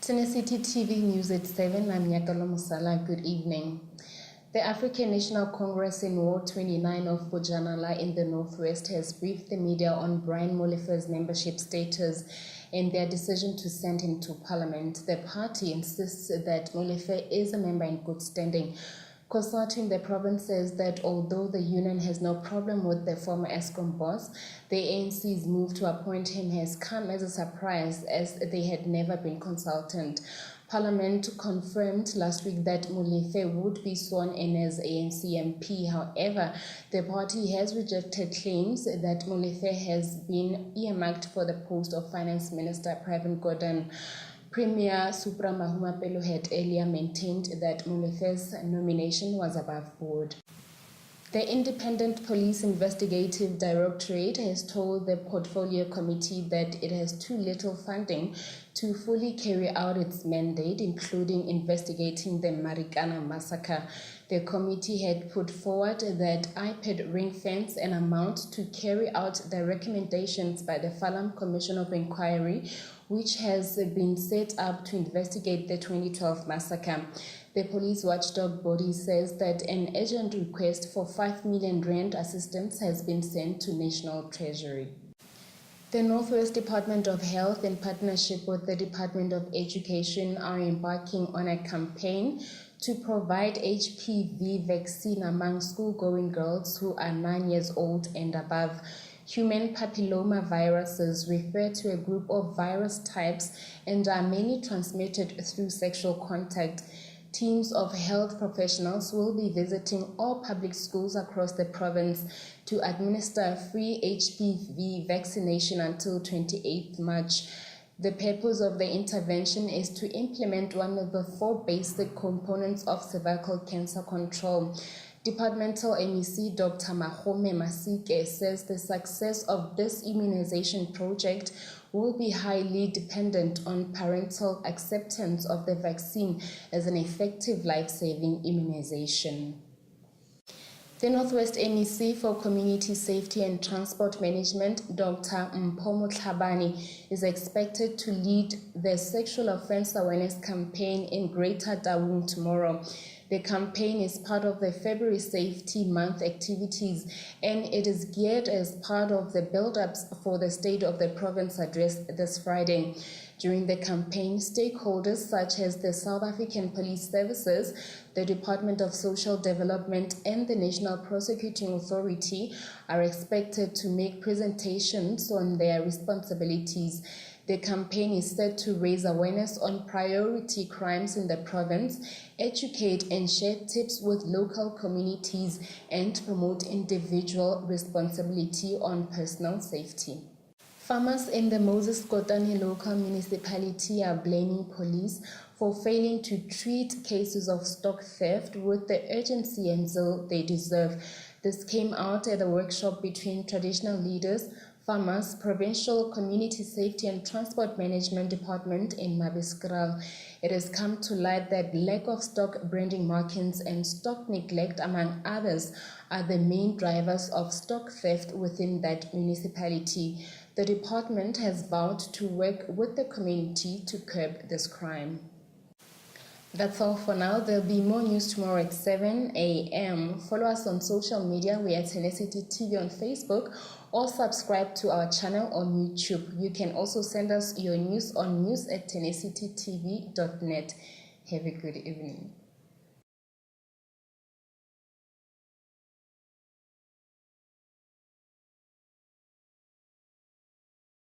Tenacity TV News at 7, I'm Nyakallo Mosola. Good evening. The African National Congress in Ward 29 of Bojanala in the Northwest has briefed the media on Brian Molefe's membership status and their decision to send him to Parliament. The party insists that Molefe is a member in good standing. Consulting the province says that although the union has no problem with the former ESCOM boss, the ANC's move to appoint him has come as a surprise as they had never been consulted. Parliament confirmed last week that Molefe would be sworn in as ANC MP. However, the party has rejected claims that Molefe has been earmarked for the post of Finance Minister Pravin Gordhan. Premier Supra Mahumapelo had earlier maintained that Molefe's nomination was above board. The Independent Police Investigative Directorate has told the Portfolio Committee that it has too little funding to fully carry out its mandate, including investigating the Marikana massacre. The committee had put forward that IPED ring-fence an amount to carry out the recommendations by the Falam Commission of Inquiry, which has been set up to investigate the 2012 massacre. The police watchdog body says that an urgent request for 5 million rand assistance has been sent to National Treasury. The Northwest Department of Health, in partnership with the Department of Education, are embarking on a campaign to provide HPV vaccine among school-going girls who are 9 years old and above. Human papilloma viruses refer to a group of virus types and are mainly transmitted through sexual contact. Teams of health professionals will be visiting all public schools across the province to administer free HPV vaccination until 28 March. The purpose of the intervention is to implement one of the 4 basic components of cervical cancer control. Departmental MEC Dr. Mahome Masike says the success of this immunization project will be highly dependent on parental acceptance of the vaccine as an effective life-saving immunization. The Northwest MEC for Community Safety and Transport Management, Dr. Mpho Tlhabane, is expected to lead the Sexual Offence Awareness Campaign in Greater Taung tomorrow. The campaign is part of the February Safety Month activities, and it is geared as part of the build-ups for the State of the Province address this Friday. During the campaign, stakeholders such as the South African Police Services, the Department of Social Development, and the National Prosecuting Authority are expected to make presentations on their responsibilities. The campaign is set to raise awareness on priority crimes in the province, educate and share tips with local communities, and promote individual responsibility on personal safety. Farmers in the Moses Kotane local municipality are blaming police for failing to treat cases of stock theft with the urgency and zeal they deserve. This came out at a workshop between traditional leaders, farmers, Provincial Community Safety and Transport Management Department in Mabiskral. It has come to light that lack of stock branding markings and stock neglect, among others, are the main drivers of stock theft within that municipality. The department has vowed to work with the community to curb this crime. That's all for now. There'll be more news tomorrow at 7 a.m. Follow us on social media. We are Tenacity TV on Facebook, or subscribe to our channel on YouTube. You can also send us your news on news@tenacitytv.net. Have a good evening.